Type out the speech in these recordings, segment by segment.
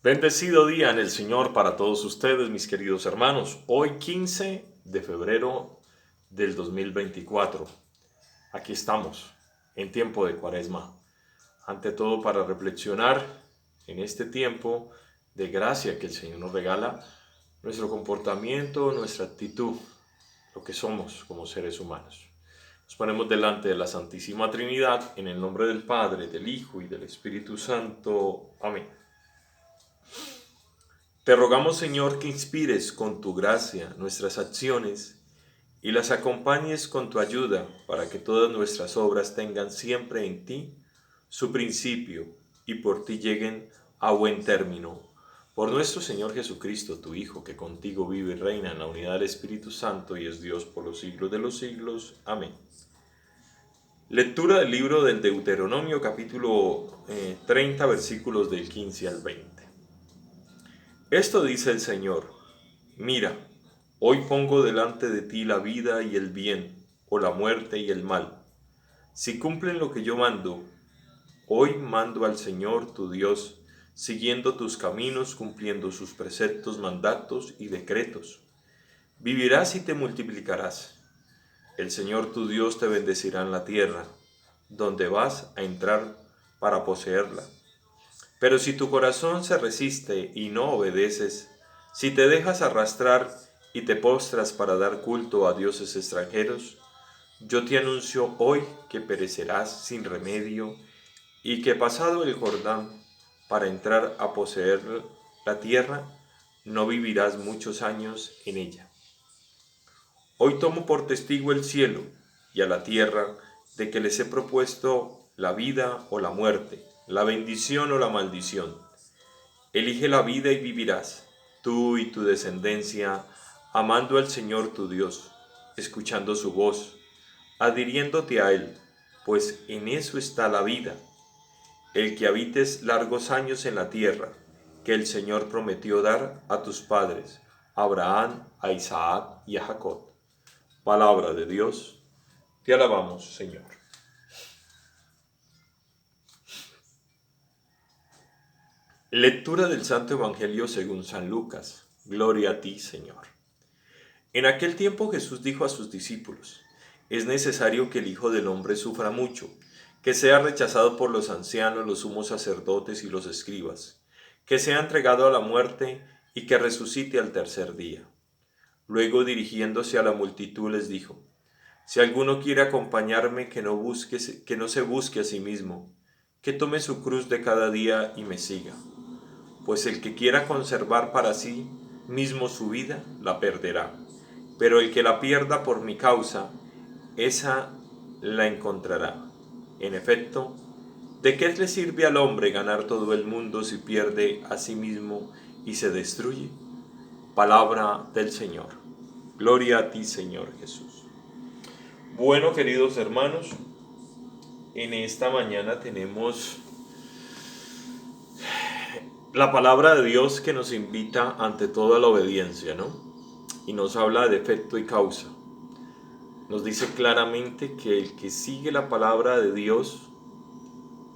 Bendecido día en el Señor para todos ustedes, mis queridos hermanos. Hoy 15 de febrero del 2024. Aquí estamos, en tiempo de Cuaresma. Ante todo para reflexionar en este tiempo de gracia que el Señor nos regala, nuestro comportamiento, nuestra actitud, lo que somos como seres humanos. Nos ponemos delante de la Santísima Trinidad en el nombre del Padre, del Hijo y del Espíritu Santo. Amén. Te rogamos, Señor, que inspires con tu gracia nuestras acciones y las acompañes con tu ayuda para que todas nuestras obras tengan siempre en ti su principio y por ti lleguen a buen término. Por nuestro Señor Jesucristo, tu Hijo, que contigo vive y reina en la unidad del Espíritu Santo y es Dios por los siglos de los siglos. Amén. Lectura del libro del Deuteronomio, capítulo 30, versículos del 15 al 20. Esto dice el Señor: Mira, hoy pongo delante de ti la vida y el bien, o la muerte y el mal. Si cumplen lo que yo mando, hoy mando al Señor tu Dios, siguiendo tus caminos, cumpliendo sus preceptos, mandatos y decretos. Vivirás y te multiplicarás. El Señor tu Dios te bendecirá en la tierra, donde vas a entrar para poseerla. Pero si tu corazón se resiste y no obedeces, si te dejas arrastrar y te postras para dar culto a dioses extranjeros, yo te anuncio hoy que perecerás sin remedio y que pasado el Jordán para entrar a poseer la tierra, no vivirás muchos años en ella. Hoy tomo por testigo el cielo y a la tierra de que les he propuesto la vida o la muerte, la bendición o la maldición. Elige la vida y vivirás, tú y tu descendencia, amando al Señor tu Dios, escuchando su voz, adhiriéndote a Él, pues en eso está la vida, el que habites largos años en la tierra, que el Señor prometió dar a tus padres, a Abraham, a Isaac y a Jacob. Palabra de Dios, te alabamos, Señor. Lectura del Santo Evangelio según San Lucas. Gloria a ti, Señor. En aquel tiempo Jesús dijo a sus discípulos: Es necesario que el Hijo del Hombre sufra mucho, que sea rechazado por los ancianos, los sumos sacerdotes y los escribas, que sea entregado a la muerte y que resucite al tercer día. Luego, dirigiéndose a la multitud, les dijo: Si alguno quiere acompañarme, que no se busque a sí mismo, que tome su cruz de cada día y me siga. Pues el que quiera conservar para sí mismo su vida, la perderá. Pero el que la pierda por mi causa, esa la encontrará. En efecto, ¿de qué le sirve al hombre ganar todo el mundo si pierde a sí mismo y se destruye? Palabra del Señor. Gloria a ti, Señor Jesús. Bueno, queridos hermanos, en esta mañana tenemos la palabra de Dios que nos invita ante todo a la obediencia, ¿no? Y nos habla de efecto y causa. Nos dice claramente que el que sigue la palabra de Dios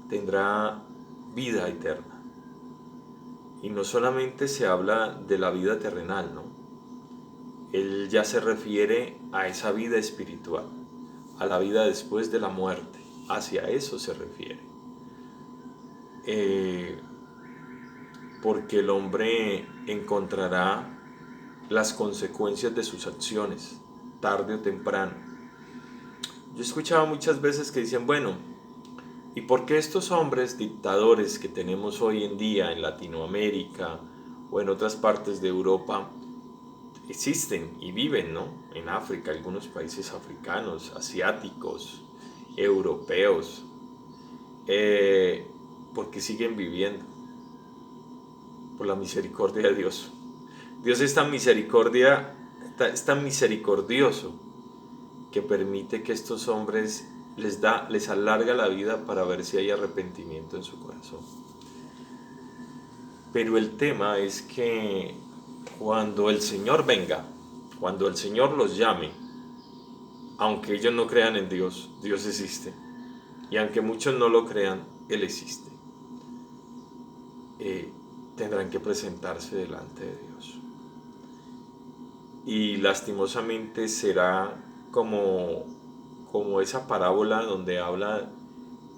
tendrá vida eterna. Y no solamente se habla de la vida terrenal, ¿no? Él ya se refiere a esa vida espiritual, a la vida después de la muerte. Hacia eso se refiere. Porque el hombre encontrará las consecuencias de sus acciones, tarde o temprano. Yo he escuchado muchas veces que dicen, bueno, ¿y por qué estos hombres dictadores que tenemos hoy en día en Latinoamérica o en otras partes de Europa existen y viven, ¿no? En África, algunos países africanos, asiáticos, europeos, porque siguen viviendo por la misericordia de Dios. Dios es tan tan misericordioso que permite que estos hombres les alarga la vida para ver si hay arrepentimiento en su corazón. Pero el tema es que cuando el Señor venga, cuando el Señor los llame, aunque ellos no crean en Dios, Dios existe. Y aunque muchos no lo crean, Él existe. tendrán que presentarse delante de Dios. Y lastimosamente será como esa parábola donde habla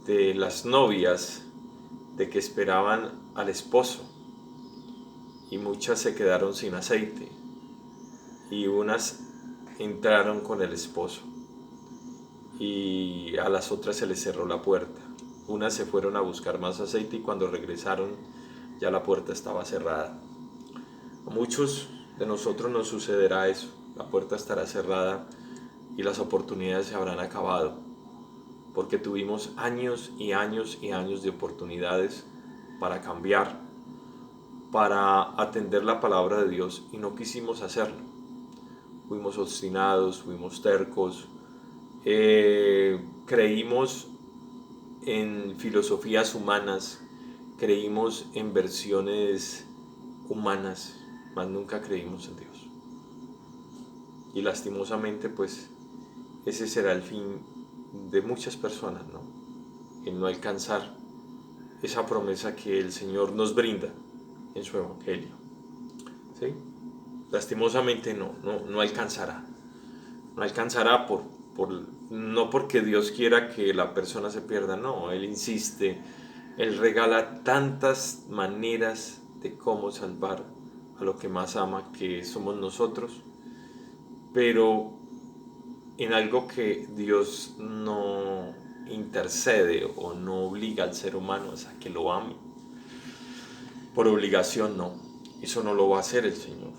de las novias, de que esperaban al esposo, y muchas se quedaron sin aceite, y unas entraron con el esposo, y a las otras se les cerró la puerta. Unas se fueron a buscar más aceite y cuando regresaron ya la puerta estaba cerrada. A muchos de nosotros nos sucederá eso, la puerta estará cerrada y las oportunidades se habrán acabado, porque tuvimos años y años y años de oportunidades para cambiar, para atender la palabra de Dios y no quisimos hacerlo. Fuimos obstinados, fuimos tercos, creímos en filosofías humanas, creímos en versiones humanas, mas nunca creímos en Dios. Y lastimosamente, pues, ese será el fin de muchas personas, ¿no? El no alcanzar esa promesa que el Señor nos brinda en su Evangelio, ¿sí? Lastimosamente no alcanzará. No alcanzará no porque Dios quiera que la persona se pierda, no, Él insiste, Él regala tantas maneras de cómo salvar a lo que más ama, que somos nosotros, pero en algo que Dios no intercede o no obliga al ser humano es a que lo ame. Por obligación no, eso no lo va a hacer el Señor.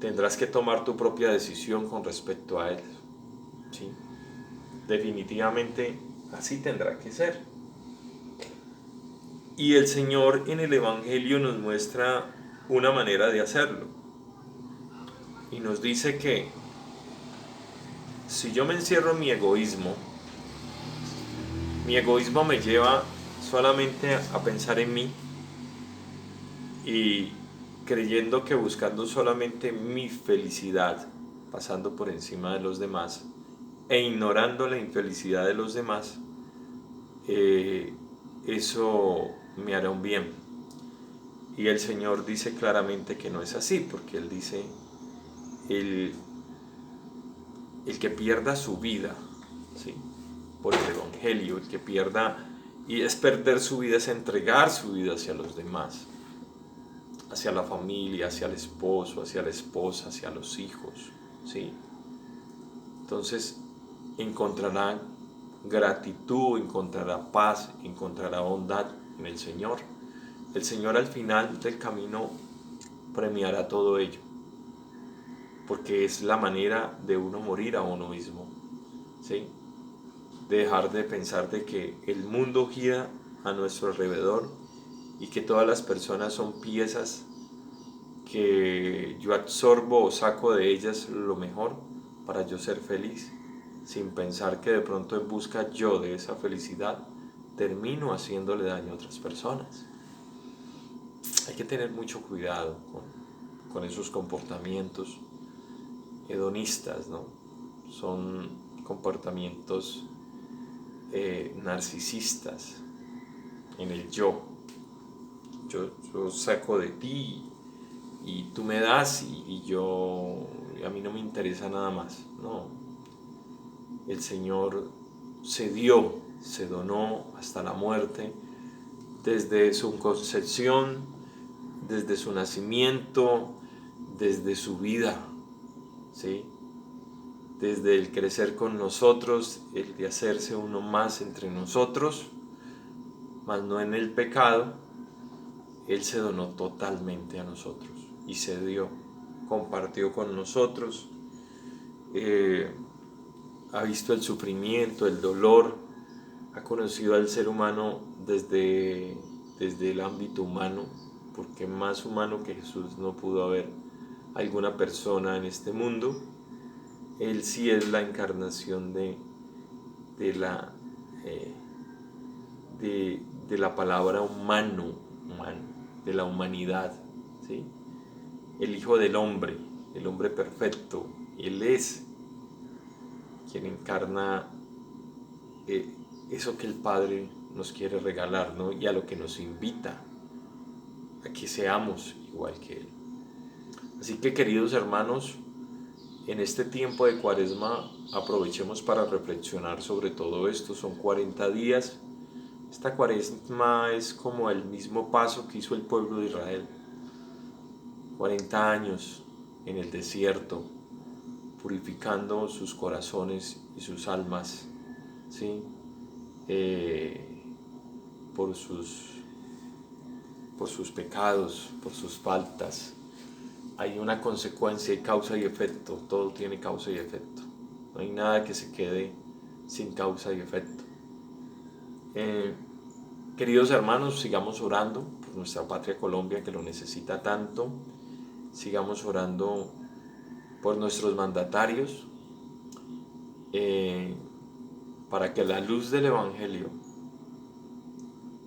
Tendrás que tomar tu propia decisión con respecto a Él, ¿sí? Definitivamente así tendrá que ser. Y el Señor en el Evangelio nos muestra una manera de hacerlo. Y nos dice que si yo me encierro en mi egoísmo me lleva solamente a pensar en mí y creyendo que buscando solamente mi felicidad, pasando por encima de los demás e ignorando la infelicidad de los demás, eso me hará un bien. Y el Señor dice claramente que no es así, porque Él dice, el que pierda su vida, ¿sí?, por el Evangelio, el que pierda, y es perder su vida, es entregar su vida hacia los demás, hacia la familia, hacia el esposo, hacia la esposa, hacia los hijos, ¿sí? Entonces encontrará gratitud, encontrará paz, encontrará bondad en el Señor. El Señor al final del camino premiará todo ello, porque es la manera de uno morir a uno mismo, ¿sí? De dejar de pensar de que el mundo gira a nuestro alrededor y que todas las personas son piezas que yo absorbo o saco de ellas lo mejor para yo ser feliz, sin pensar que de pronto en busca yo de esa felicidad termino haciéndole daño a otras personas. Hay que tener mucho cuidado con esos comportamientos hedonistas, ¿no? Son comportamientos narcisistas, en el yo saco de ti y tú me das a mí no me interesa nada más. No, el Señor se dio, se donó hasta la muerte, desde su concepción, desde su nacimiento, desde su vida, ¿sí? Desde el crecer con nosotros, el de hacerse uno más entre nosotros, mas no en el pecado. Él se donó totalmente a nosotros y se dio, compartió con nosotros, ha visto el sufrimiento, el dolor, ha conocido al ser humano desde el ámbito humano, porque más humano que Jesús no pudo haber alguna persona en este mundo. Él sí es la encarnación de la palabra humano, de la humanidad, ¿sí? El Hijo del Hombre, el hombre perfecto. Él es quien encarna eso que el Padre nos quiere regalar, ¿no? Y a lo que nos invita. a que seamos igual que Él. Así que, queridos hermanos, en este tiempo de Cuaresma aprovechemos para reflexionar sobre todo esto. Son 40 días. Esta Cuaresma es como el mismo paso que hizo el pueblo de Israel. 40 años en el desierto, purificando sus corazones y sus almas, ¿sí? Por sus pecados, por sus faltas. Hay una consecuencia, hay causa y efecto, todo tiene causa y efecto. No hay nada que se quede sin causa y efecto. Queridos hermanos, sigamos orando por nuestra patria Colombia, que lo necesita tanto. Sigamos orando por nuestros mandatarios, para que a la luz del Evangelio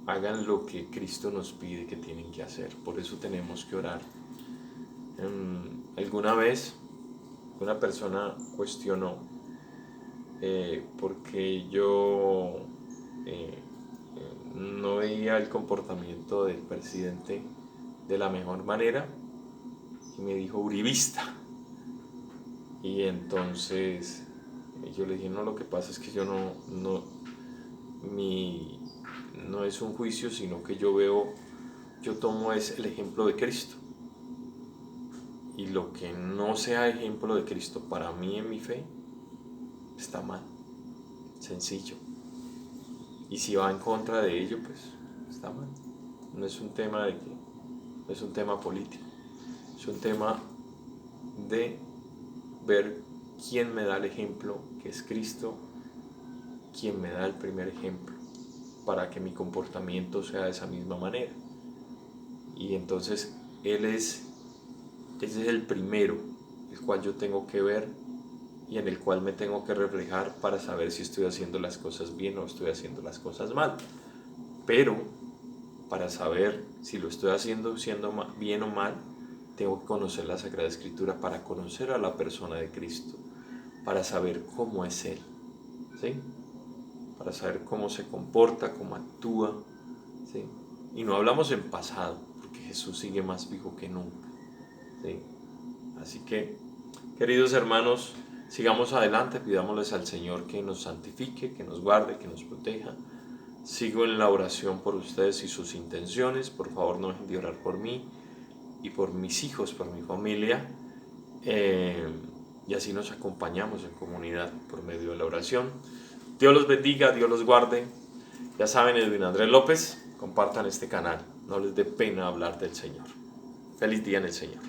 hagan lo que Cristo nos pide que tienen que hacer. Por eso tenemos que orar. Alguna vez una persona cuestionó porque yo no veía el comportamiento del presidente de la mejor manera y me dijo uribista. Y entonces yo le dije, no, lo que pasa es que yo no es un juicio, sino que yo tomo es el ejemplo de Cristo. Y lo que no sea ejemplo de Cristo para mí en mi fe, está mal, sencillo. Y si va en contra de ello, pues está mal. No es un tema no es un tema político, es un tema de ver quién me da el ejemplo, que es Cristo, quien me da el primer ejemplo, para que mi comportamiento sea de esa misma manera. Y entonces ese es el primero, el cual yo tengo que ver y en el cual me tengo que reflejar para saber si estoy haciendo las cosas bien o estoy haciendo las cosas mal. Pero para saber si lo estoy haciendo bien o mal, tengo que conocer la Sagrada Escritura para conocer a la persona de Cristo, para saber cómo es Él, ¿sí? Para saber cómo se comporta, cómo actúa, ¿sí? Y no hablamos en pasado, porque Jesús sigue más vivo que nunca, ¿sí? Así que, queridos hermanos, sigamos adelante, pidámosles al Señor que nos santifique, que nos guarde, que nos proteja. Sigo en la oración por ustedes y sus intenciones. Por favor, no dejen de orar por mí y por mis hijos, por mi familia. Y así nos acompañamos en comunidad por medio de la oración. Dios los bendiga, Dios los guarde. Ya saben, Edwin Andrés López, compartan este canal. No les dé pena hablar del Señor. Feliz día en el Señor.